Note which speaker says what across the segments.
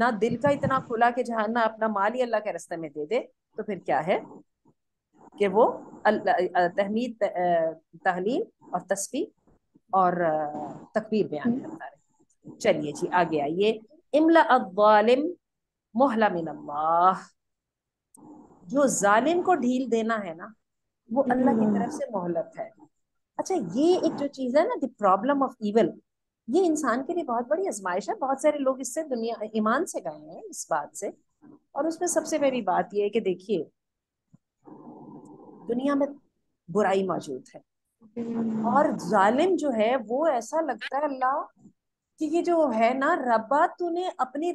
Speaker 1: نہ دل کا اتنا کھلا کہ جہاں نہ اپنا مال ہی اللہ کے راستے میں دے دے، تو پھر کیا ہے کہ وہ تحمید، تحلیل اور تسبیح اور تکبیر بیان کرتا رہے۔ چلیے جی آگے آئیے، املا الظالم محلہ من اللہ، جو ظالم کو ڈھیل دینا ہے نا وہ اللہ کی طرف سے مہلت ہے۔ اچھا یہ ایک جو چیز ہے نا، دی پرابلم آف ایول، یہ انسان کے لیے بہت بڑی آزمائش ہے۔ بہت سارے لوگ اس سے دنیا ایمان سے گئے ہیں اس بات سے، اور اس میں سب سے بڑی بات یہ ہے کہ دیکھیے دنیا میں برائی موجود ہے، اور ظالم جو ہے وہ ایسا لگتا ہے اللہ کہ یہ جو ہے نا ربا تو نے اپنی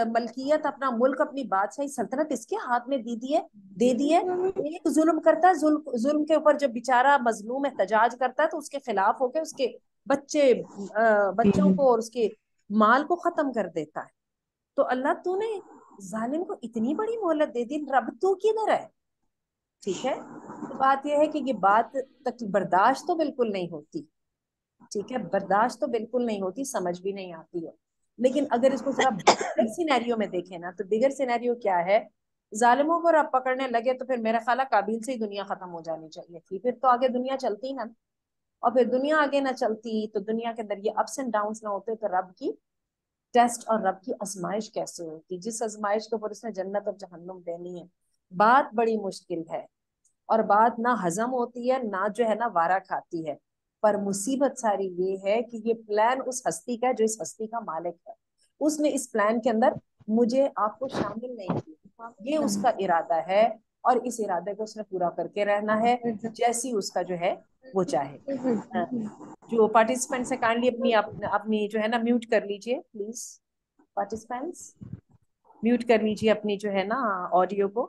Speaker 1: ملکیت، اپنا ملک، اپنی بادشاہی سلطنت اس کے ہاتھ میں دے دی ہے۔ ایک ظلم کرتا ہے، ظلم کے اوپر جب بیچارہ مظلوم احتجاج کرتا ہے تو اس کے خلاف ہو کے اس کے بچوں کو اور اس کے مال کو ختم کر دیتا ہے۔ تو اللہ تو نے ظالم کو اتنی بڑی مہلت دے دی، رب تو کدھر ہے؟ ٹھیک ہے، تو بات یہ ہے کہ یہ بات تک برداشت تو بالکل نہیں ہوتی، ٹھیک ہے، برداشت تو بالکل نہیں ہوتی، سمجھ بھی نہیں آتی ہے۔ لیکن اگر اس کو ذرا بگر سینیریو میں دیکھیں نا، تو بگر سینیریو کیا ہے، ظالموں کو آپ پکڑنے لگے تو پھر میرا خیال ہے قابل سے ہی دنیا ختم ہو جانی چاہیے تھی، پھر تو آگے دنیا چلتی نا، اور پھر دنیا آگے نہ چلتی تو دنیا کے اندر یہ اپس اینڈ ڈاؤنس نہ ہوتے، تو رب کی ٹیسٹ اور رب کی آزمائش کیسے ہوتی، جس آزمائش کے اوپر اس نے جنت اور جہنم دینی ہے۔ بات بڑی مشکل ہے، اور بات نہ ہضم ہوتی ہے، نہ جو ہے نا وارا کھاتی ہے، پر مصیبت ساری یہ ہے کہ یہ پلان اس ہستی کا جو اس ہستی کا مالک ہے، اس نے اس پلان کے اندر مجھے آپ کو شامل نہیں کیا، یہ اس کا ارادہ ہے، اور اس ارادے کو اس نے پورا کر کے رہنا ہے جیسی اس کا جو ہے وہ چاہے۔ جو پارٹیسپینٹس ہیں کائنڈلی اپنی جو ہے نا میوٹ کر لیجئے پلیز، پارٹیسپینٹس میوٹ کر لیجئے اپنی جو ہے نا آڈیو کو،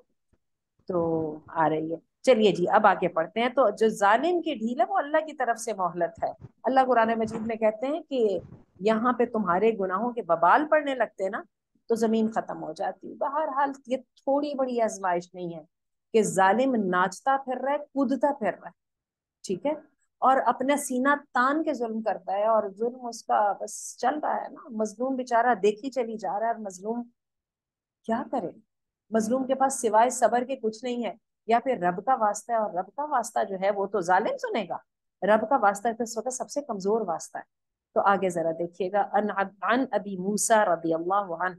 Speaker 1: تو آ رہی ہے۔ چلیے جی اب آگے پڑھتے ہیں، تو جو ظالم کی ڈھیل ہے وہ اللہ کی طرف سے مہلت ہے۔ اللہ قرآن مجید میں کہتے ہیں کہ یہاں پہ تمہارے گناہوں کے وبال پڑنے لگتے نا تو زمین ختم ہو جاتی۔ بہرحال یہ تھوڑی بڑی آزمائش نہیں ہے کہ ظالم ناچتا پھر رہا ہے، کودتا پھر رہا ہے، ٹھیک ہے، اور اپنا سینہ تان کے ظلم کرتا ہے، اور ظلم اس کا بس چل رہا ہے نا، مظلوم بیچارہ دیکھی چلی جا رہا ہے، اور مظلوم کیا کرے، مظلوم کے پاس سوائے صبر کے کچھ نہیں ہے، یا پھر رب کا واسطہ ہے، اور رب کا واسطہ جو ہے وہ تو ظالم سنے گا، رب کا واسطہ تو اس وقت سب سے کمزور واسطہ ہے۔ تو آگے ذرا دیکھیے گا، عن ابی موسیٰ رضی اللہ عنہ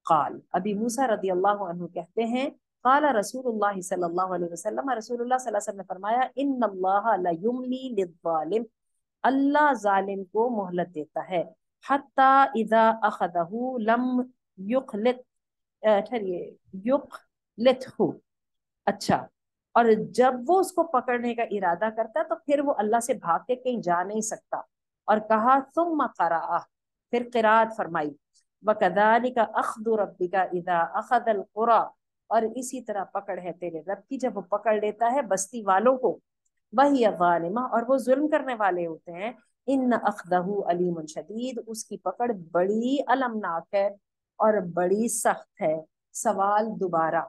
Speaker 1: قال، ابی موسیٰ رضی اللہ عنہ کہتے ہیں، قال رسول اللہ صلی اللہ علیہ وسلم، رسول اللہ صلی اللہ علیہ وسلم نے فرمایا، ان اللہ لیملی للظالم، اللہ ظالم کو مہلت دیتا ہے، حتی اذا اخذہ لم یخلط یخلطہ، اچھا، اور جب وہ اس کو پکڑنے کا ارادہ کرتا ہے تو پھر وہ اللہ سے بھاگ کے کہیں جا نہیں سکتا۔ اور کہا ثم قرأ، پھر قرات فرمائی، وَكَذَلِكَ أَخْذُ رَبِّكَ إِذَا أَخَذَ الْقُرَىٰ، اور اسی طرح پکڑ ہے تیرے رب کی جب وہ پکڑ لیتا ہے بستی والوں کو، وہی ظالمہ، اور وہ ظلم کرنے والے ہوتے ہیں، ان اخذہ علیم شدید، اس کی پکڑ بڑی المناک ہے اور بڑی سخت ہے۔ سوال دوبارہ،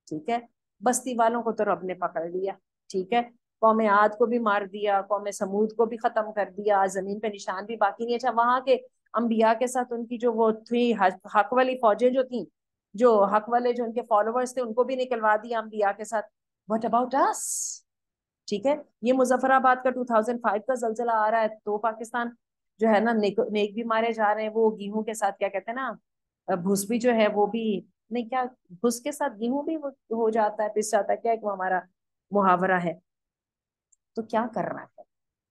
Speaker 1: ٹھیک ہے، بستی والوں کو تو رب نے پکڑ لیا، ٹھیک ہے، قوم عاد کو بھی مار دیا، قوم سمود کو بھی ختم کر دیا، زمین پہ نشان بھی باقی نہیں۔ اچھا وہاں کے انبیاء کے ساتھ ان کی جو وہ تھی حق والی فوجیں جو تھیں، جو حق والے جو ان کے فالوورز تھے، ان کو بھی نکلوا دیا انبیاء کے ساتھ۔ واٹ اباؤٹ اس؟ ٹھیک ہے، یہ مظفر آباد کا 2005 کا زلزلہ آ رہا ہے تو پاکستان جو ہے نا نیک بھی مارے جا رہے ہیں، وہ گیہوں کے ساتھ کیا کہتے ہیں نا، بھس بھی جو ہے وہ بھی نہیں، کیا بھس کے ساتھ گیہوں بھی ہو جاتا ہے، پس جاتا ہے، کیا ایک ہمارا محاورہ ہے، تو کیا کرنا ہے،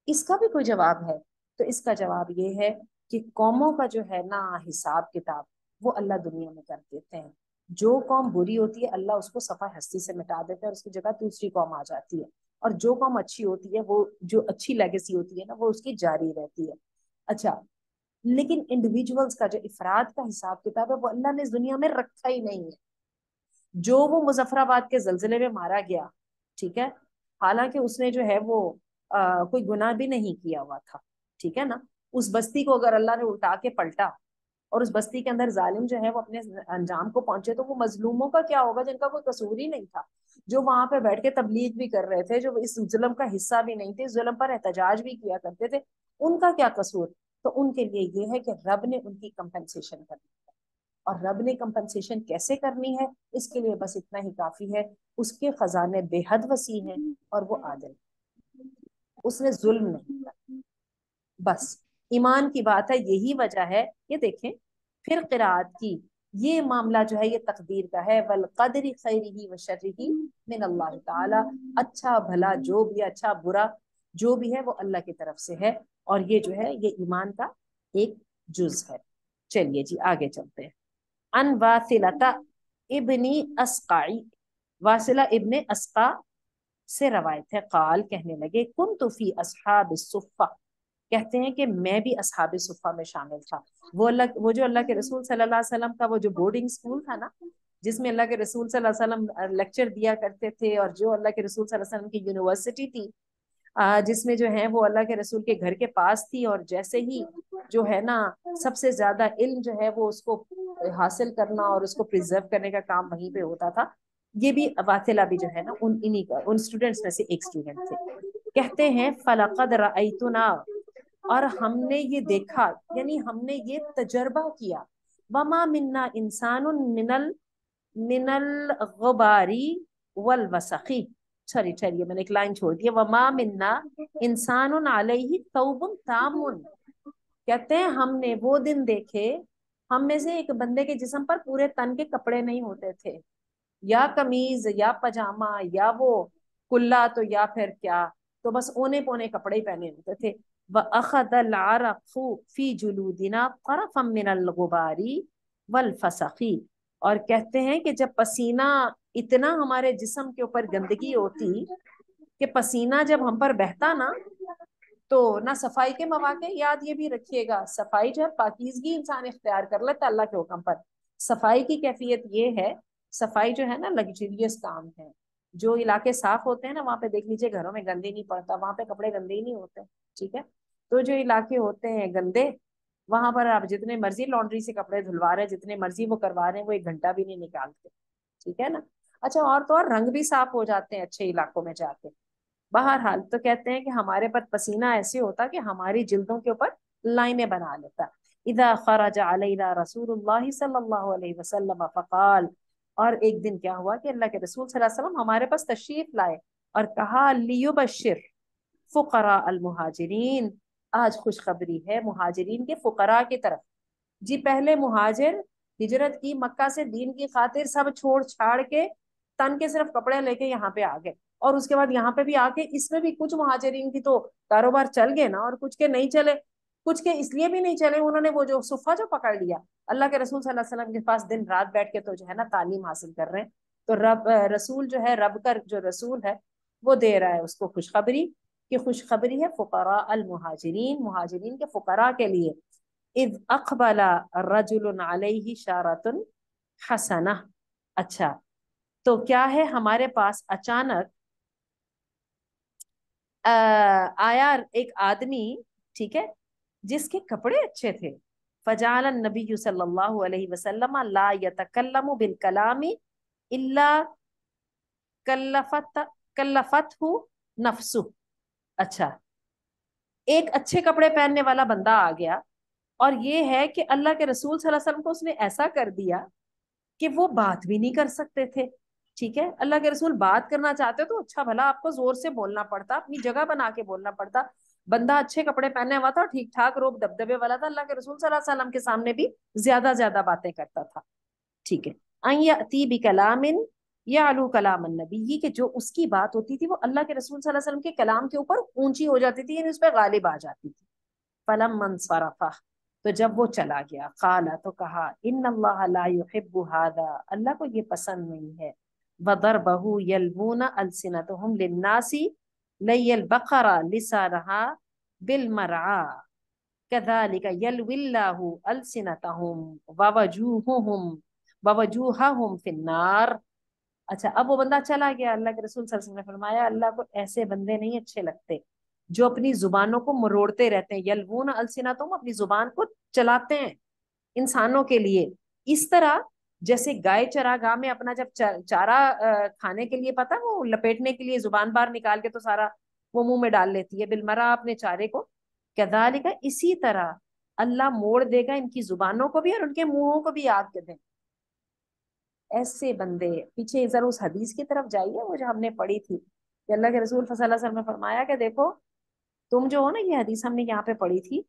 Speaker 1: اس کا بھی کوئی جواب ہے؟ تو اس کا جواب یہ ہے کہ قوموں کا جو ہے نا حساب کتاب وہ اللہ دنیا میں کر دیتے ہیں۔ جو قوم بری ہوتی ہے اللہ اس کو صفحہ ہستی سے مٹا دیتا ہے، اور اس کی جگہ دوسری قوم آ جاتی ہے، اور جو قوم اچھی ہوتی ہے، وہ جو اچھی لیگیسی ہوتی ہے نا وہ اس کی جاری رہتی ہے۔ اچھا لیکن انڈیویجولز کا جو افراد کا حساب کتاب ہے وہ اللہ نے اس دنیا میں رکھا ہی نہیں ہے۔ جو وہ مظفر آباد کے زلزلے میں مارا گیا، ٹھیک ہے، حالانکہ اس نے جو ہے وہ کوئی گناہ بھی نہیں کیا ہوا تھا، ٹھیک ہے نا، اس بستی کو اگر اللہ نے الٹا کے پلٹا اور اس بستی کے اندر ظالم جو ہے وہ اپنے انجام کو پہنچے، تو وہ مظلوموں کا کیا ہوگا جن کا کوئی قصور ہی نہیں تھا، جو وہاں پہ بیٹھ کے تبلیغ بھی کر رہے تھے، جو اس ظلم کا حصہ بھی نہیں تھے، ظلم پر احتجاج بھی کیا کرتے تھے، ان کا کیا قصور؟ تو ان کے لیے یہ ہے کہ رب نے ان کی کمپنسیشن کر دی، اور رب نے کمپنسیشن کیسے کرنی ہے اس کے لیے بس اتنا ہی کافی ہے، اس کے خزانے بے حد وسیع ہیں اور وہ عادل، اس نے ظلم نہیں کیا، بس ایمان کی بات ہے، یہی وجہ ہے۔ یہ دیکھیں پھر قرآت کی یہ معاملہ جو ہے یہ تقدیر کا ہے، والقدر خیرہ وشرہ من اللہ تعالی، اچھا بھلا جو بھی اچھا برا جو بھی ہے وہ اللہ کی طرف سے ہے، اور یہ جو ہے یہ ایمان کا ایک جز ہے۔ چلیے جی آگے چلتے ہیں۔ ان واثلۃ ابن اسقعی، واصلہ ابن اسقع سے روایت ہے، قال کہنے لگے کنت فی اصحاب الصفہ، کہتے ہیں کہ میں بھی اصحاب صفہ میں شامل تھا۔ وہ جو اللہ کے رسول صلی اللہ علیہ وسلم کا وہ جو بورڈنگ اسکول تھا نا، جس میں اللہ کے رسول صلی اللہ علیہ وسلم لیکچر دیا کرتے تھے، اور جو اللہ کے رسول صلی اللہ علیہ وسلم کی یونیورسٹی تھی، جس میں جو ہے وہ اللہ کے رسول کے گھر کے پاس تھی، اور جیسے ہی جو ہے نا سب سے زیادہ علم جو ہے وہ اس کو حاصل کرنا اور اس کو پریزرو کرنے کا کام وہیں پہ ہوتا تھا۔ یہ بھی واصلہ بھی جو ہے نا ان اسٹوڈنٹس میں سے ایک اسٹوڈنٹ تھے۔ کہتے ہیں فَلَقَدْ رَأَيْتُنَا، اور ہم نے یہ دیکھا، یعنی ہم نے یہ تجربہ کیا، وَمَا مِنَّا إِنسَانٌ من الغباری والوسخی، ٹھہریے میں نے ایک لائن چھوڑ دی، وما منا انسان علیہ ثوب تام، کہتے ہیں ہم نے وہ دن دیکھے ہم میں سے ایک بندے کے جسم پر پورے تن کے کپڑے نہیں ہوتے تھے، یا قمیض یا پاجامہ یا وہ کلا تو یا پھر کیا، تو بس اونے پونے کپڑے ہی پہنے ہوتے تھے۔ وَأَخَذَ الْعَرَقُ فِي جُلُودِنَا طَرَفًا مِنَ الْغُبَارِ وَالْفَسَخِ، اور کہتے ہیں کہ جب پسینہ اتنا ہمارے جسم کے اوپر گندگی ہوتی کہ پسینہ جب ہم پر بہتا نا، تو نہ صفائی کے مواقع، یاد یہ بھی رکھیے گا صفائی جو ہے پاکیزگی انسان اختیار کر لیتا اللہ کے حکم پر، صفائی کی کیفیت یہ ہے، صفائی جو ہے نا لگژریس کام ہے، جو علاقے صاف ہوتے ہیں نا وہاں پہ دیکھ لیجیے گھروں میں گندے نہیں پڑتا، وہاں پہ کپڑے گندے ہی نہیں ہوتے، ٹھیک ہے، تو جو علاقے ہوتے ہیں گندے وہاں پر آپ جتنے مرضی لانڈری سے کپڑے دھلوا رہے ہیں، جتنے مرضی وہ کروا رہے ہیں، وہ 1 گھنٹہ بھی نہیں نکالتے، ٹھیک ہے نا۔ اچھا اور تو اور رنگ بھی صاف ہو جاتے ہیں اچھے علاقوں میں جا کے۔ بہرحال تو کہتے ہیں کہ ہمارے پر پسینہ ایسے ہوتا کہ ہماری جلدوں کے اوپر لائنیں بنا لیتا۔ اذا خرج علینا رسول اللہ صلی اللہ علیہ وسلم فقال، اور ایک دن کیا ہوا کہ اللہ کے رسول صلی اللہ علیہ وسلم ہمارے پاس تشریف لائے اور کہا لیبشر فقراء المہاجرین، آج خوشخبری ہے مہاجرین کے فقراء کی طرف۔ جی پہلے مہاجر ہجرت کی مکہ سے دین کی خاطر سب چھوڑ چھاڑ کے تن کے صرف کپڑے لے کے یہاں پہ آ گئے، اور اس کے بعد یہاں پہ بھی آ کے اس میں بھی کچھ مہاجرین کی تو کاروبار چل گئے نا، اور کچھ کے نہیں چلے، کچھ کے اس لیے بھی نہیں چلے انہوں نے وہ جو صفہ جو پکڑ لیا، اللہ کے رسول صلی اللہ علیہ وسلم کے پاس دن رات بیٹھ کے تو جو ہے نا تعلیم حاصل کر رہے ہیں، تو رسول جو ہے رب کا جو رسول ہے وہ دے رہا ہے اس کو خوشخبری، کہ خوشخبری ہے فقراء المہاجرین، مہاجرین کے فقراء کے لیے۔ اذ اقبل رجل علیہ شارۃ حسنہ، اچھا تو کیا ہے ہمارے پاس اچانک آیا ایک آدمی، ٹھیک ہے، جس کے کپڑے اچھے تھے، فجعل النبی صلی اللہ علیہ وسلم لا يتکلم بالکلام الا کلفتہ نفسہ، اچھا ایک اچھے کپڑے پہننے والا بندہ آ گیا، اور یہ ہے کہ اللہ کے رسول صلی اللہ علیہ وسلم کو اس نے ایسا کر دیا کہ وہ بات بھی نہیں کر سکتے تھے، ٹھیک ہے، اللہ کے رسول بات کرنا چاہتے تو اچھا بھلا آپ کو زور سے بولنا پڑتا، اپنی جگہ بنا کے بولنا پڑتا، بندہ اچھے کپڑے پہنے ہوا تھا، ٹھیک ٹھاک روب دبدبے والا تھا، اللہ کے رسول صلی اللہ علیہ وسلم کے سامنے بھی زیادہ باتیں کرتا تھا، ٹھیک ہے، ان یاتی بکلام یعلو کلام النبی، کہ جو اس کی بات ہوتی تھی وہ اللہ کے رسول صلی اللہ علیہ وسلم کے کلام کے اوپر اونچی ہو جاتی تھی، یعنی اس پہ غالب آ جاتی تھی۔ فلما انصرف، تو جب وہ چلا گیا، قال تو کہا ان اللہ لا يحب هذا، اللہ کو یہ پسند نہیں ہے، وضربه يلوون السنتهم للناس لي البقرة لسانها بالمرعى كذلك يلوي الله السنتهم ووجوههم في النار۔ اچھا اب وہ بندہ چلا گیا، اللہ کے رسول صلی اللہ علیہ وسلم نے فرمایا اللہ کو ایسے بندے نہیں اچھے لگتے جو اپنی زبانوں کو مروڑتے رہتے ہیں، یلوون السنتهم، اپنی زبان کو چلاتے ہیں انسانوں کے لیے، اس طرح جیسے گائے چراگاہ میں اپنا جب چارہ کھانے کے لیے پتا وہ لپیٹنے کے لیے زبان باہر نکال کے تو سارا وہ منہ میں ڈال لیتی ہے، بالمرا اپنے چارے کو، کذالک اسی طرح اللہ موڑ دے گا ان کی زبانوں کو بھی اور ان کے منہوں کو بھی آگ کے دیں. ایسے بندے. پیچھے ذرا اس حدیث کی طرف جائیے وہ جو ہم نے پڑھی تھی کہ اللہ کے رسول صلی اللہ علیہ وسلم نے فرمایا کہ دیکھو تم جو ہو نا, یہ حدیث ہم نے یہاں پہ پڑھی تھی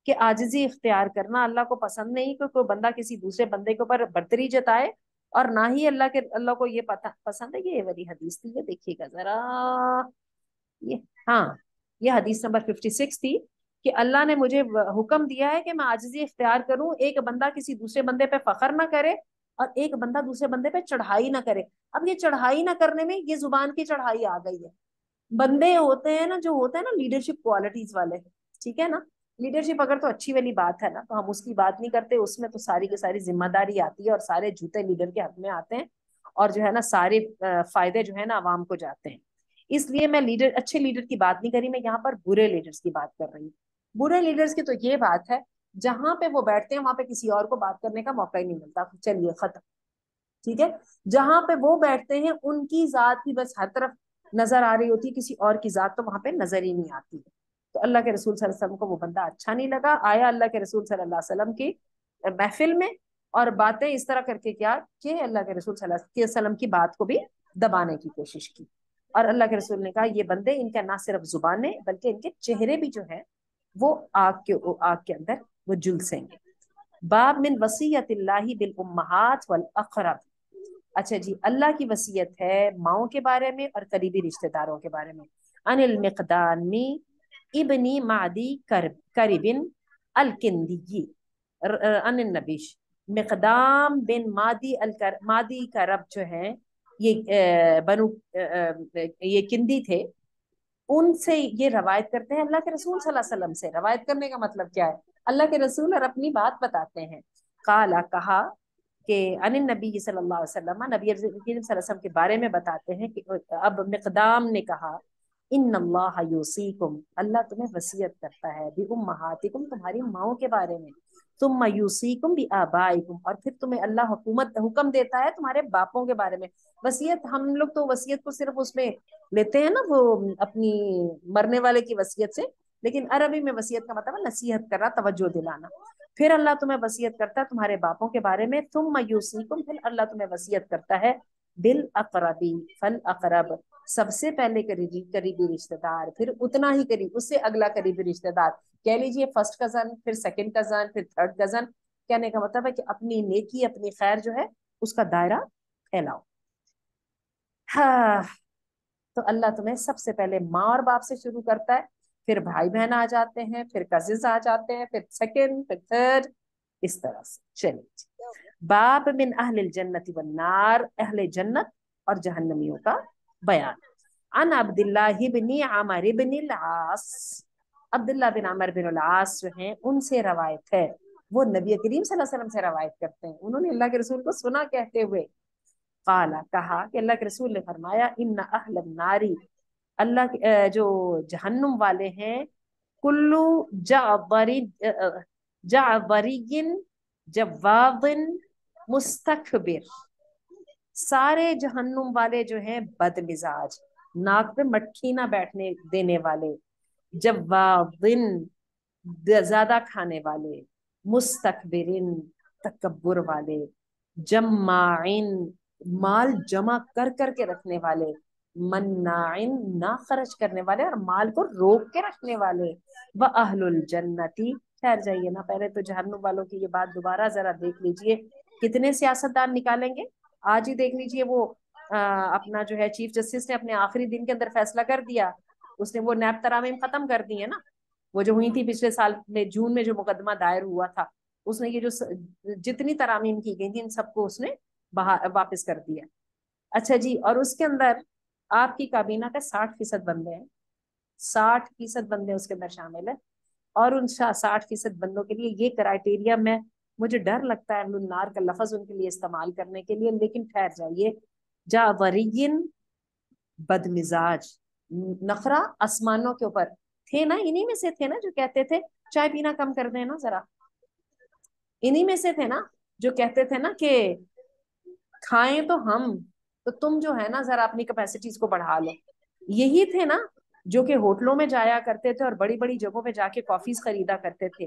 Speaker 1: کہ عاجزی اختیار کرنا اللہ کو پسند نہیں کہ کوئی بندہ کسی دوسرے بندے کے اوپر برتری جتائے, اور نہ ہی اللہ کو یہ پسند ہے. یہ والی حدیث تھی, یہ دیکھیے گا ذرا, یہ ہاں یہ حدیث نمبر 56 تھی کہ اللہ نے مجھے حکم دیا ہے کہ میں عاجزی اختیار کروں, ایک بندہ کسی دوسرے بندے پہ فخر نہ کرے اور ایک بندہ دوسرے بندے پہ چڑھائی نہ کرے. اب یہ چڑھائی نہ کرنے میں یہ زبان کی چڑھائی آ گئی ہے. بندے ہوتے ہیں نا جو ہوتے ہیں نا لیڈرشپ کوالٹیز والے, ٹھیک ہے نا, لیڈرشپ اگر تو اچھی والی بات ہے نا تو ہم اس کی بات نہیں کرتے, اس میں تو ساری کی ساری ذمہ داری آتی ہے اور سارے جوتے لیڈر کے حق میں آتے ہیں اور جو ہے نا سارے فائدے جو ہے نا عوام کو جاتے ہیں. اس لیے میں اچھے لیڈر کی بات نہیں کری, میں یہاں پر برے لیڈرز کی بات کر رہی ہوں. برے لیڈرز کی تو یہ بات ہے جہاں پہ وہ بیٹھتے ہیں وہاں پہ کسی اور کو بات کرنے کا موقع ہی نہیں ملتا. چلیے ختم, ٹھیک ہے. جہاں پہ وہ بیٹھتے ہیں ان کی ذات ہی بس ہر طرف نظر آ رہی ہوتی ہے, کسی اور کی ذات تو وہاں پہ نظر ہی نہیں آتی ہے. تو اللہ کے رسول صلی اللہ علیہ وسلم کو وہ بندہ اچھا نہیں لگا, آیا اللہ کے رسول صلی اللہ علیہ وسلم کی محفل میں اور باتیں اس طرح کر کے کیا کہ اللہ کے رسول صلی اللہ علیہ وسلم کی بات کو بھی دبانے کی کوشش کی. اور اللہ کے رسول نے کہا یہ بندے, ان کا نہ صرف زبانیں بلکہ ان کے چہرے بھی جو ہیں وہ آگ کے اندر وہ جلسیں گے. باب من وصیت اللہ بالامہات والاقرب. اچھا جی, اللہ کی وصیت ہے ماؤں کے بارے میں اور قریبی رشتہ داروں کے بارے میں. ان المقدامی ابنی معدی کرب الکندی ان النبیش. مقدام بن مادی کرب جو ہیں یہ بنو یہ کندی تھے, ان سے یہ روایت کرتے ہیں اللہ کے رسول صلی اللہ علیہ وسلم سے. روایت کرنے کا مطلب کیا ہے, اللہ کے رسول اور اپنی بات بتاتے ہیں. قالا کہا کہ ان النبی صلی اللہ علیہ وسلم, نبی کریم صلی اللہ علیہ وسلم کے بارے میں بتاتے ہیں کہ اب مقدام نے کہا ان اللہ یوصیکم, اللہ تمہیں وصیت کرتا ہے بامہاتکم, تمہاری ماؤں کے بارے میں, ثم یوصیکم بآبائکم, اور پھر تمہیں اللہ حکم دیتا ہے تمہارے باپوں کے بارے میں. وصیت ہم لوگ تو وصیت کو صرف اس میں لیتے ہیں نا وہ اپنی مرنے والے کی وصیت سے, لیکن عربی میں وصیت کا مطلب ہے نصیحت کرنا, توجہ دلانا. پھر اللہ تمہیں وصیت کرتا ہے تمہارے باپوں کے بارے میں, ثم یوصیکم, پھر اللہ تمہیں وصیت کرتا ہے بالاقربی فالاقرب, سب سے پہلے قریبی رشتہ دار, پھر اتنا ہی قریب, اس سے اگلا قریبی رشتہ دار, کہہ لیجیے فرسٹ کزن, پھر سیکنڈ کزن, پھر تھرڈ کزن. کہنے کا مطلب ہے کہ اپنی نیکی اپنی خیر جو ہے اس کا دائرہ پھیلاؤ. ہاں, تو اللہ تمہیں سب سے پہلے ماں اور باپ سے شروع کرتا ہے, پھر بھائی بہن آ جاتے ہیں, پھر کزنز آ جاتے ہیں, پھر سیکنڈ, پھر تھرڈ, اس طرح سے. چلیے, باب من اہل الجنت والنار, اہل جنت اور جہنمیوں کا بیان. عن عبداللہ بن عمر بن العاص, عبداللہ بن عمر بن العاص جو ہیں ان سے روایت ہے, وہ نبی کریم صلی اللہ علیہ وسلم سے روایت کرتے ہیں, انہوں نے اللہ کے رسول کو سنا کہتے ہوئے. قال, کہا کہ اللہ کے رسول نے فرمایا ان اہل الناری, اللہ جو جہنم والے ہیں, کلو جعبری جواد مستکبر, سارے جہنم والے جو ہیں بد مزاج, ناک پہ مٹھی نہ بیٹھنے دینے والے, جوادن زیادہ کھانے والے, مستکبرن تکبر والے, جماعن مال جمع کر کر کے رکھنے والے, مناعن نہ خرچ کرنے والے اور مال کو روک کے رکھنے والے. وَأَهْلُ الْجَنَّةِ, ٹھہر جائیے نا, پہلے تو جہنم والوں کی یہ بات دوبارہ ذرا دیکھ لیجئے. کتنے سیاستدان نکالیں گے آج ہی دیکھ لیجئے. وہ اپنا جو ہے چیف جسٹس نے اپنے آخری دن کے اندر فیصلہ کر دیا, اس نے وہ نیب ترامیم ختم کر دی ہے نا, وہ جو ہوئی تھی پچھلے سال میں جون میں جو مقدمہ دائر ہوا تھا, اس نے یہ جو جتنی ترامیم کی گئی تھی ان سب کو اس نے واپس کر دیا. اچھا جی, اور اس کے اندر آپ کی کابینہ کا 60% بندے ہیں, 60% بندے اس کے اندر شامل ہیں, اور ان 60% بندوں کے لیے یہ کرائٹیریا, میں مجھے ڈر لگتا ہے اہل النار کا لفظ ان کے لیے استعمال کرنے کے لیے, لیکن ٹھہر جائیے, جاورین بد مزاج, نخرا آسمانوں کے اوپر تھے نا, انہی میں سے تھے نا جو کہتے تھے چائے پینا کم کر دیں نا ذرا, انہی میں سے تھے نا جو کہتے تھے نا کہ کھائیں تو ہم, تو تم جو ہے نا ذرا اپنی کیپیسٹیز کو بڑھا لو. یہی تھے نا جو کہ ہوٹلوں میں جایا کرتے تھے اور بڑی بڑی جگہوں پہ جا کے کافیز خریدا کرتے تھے.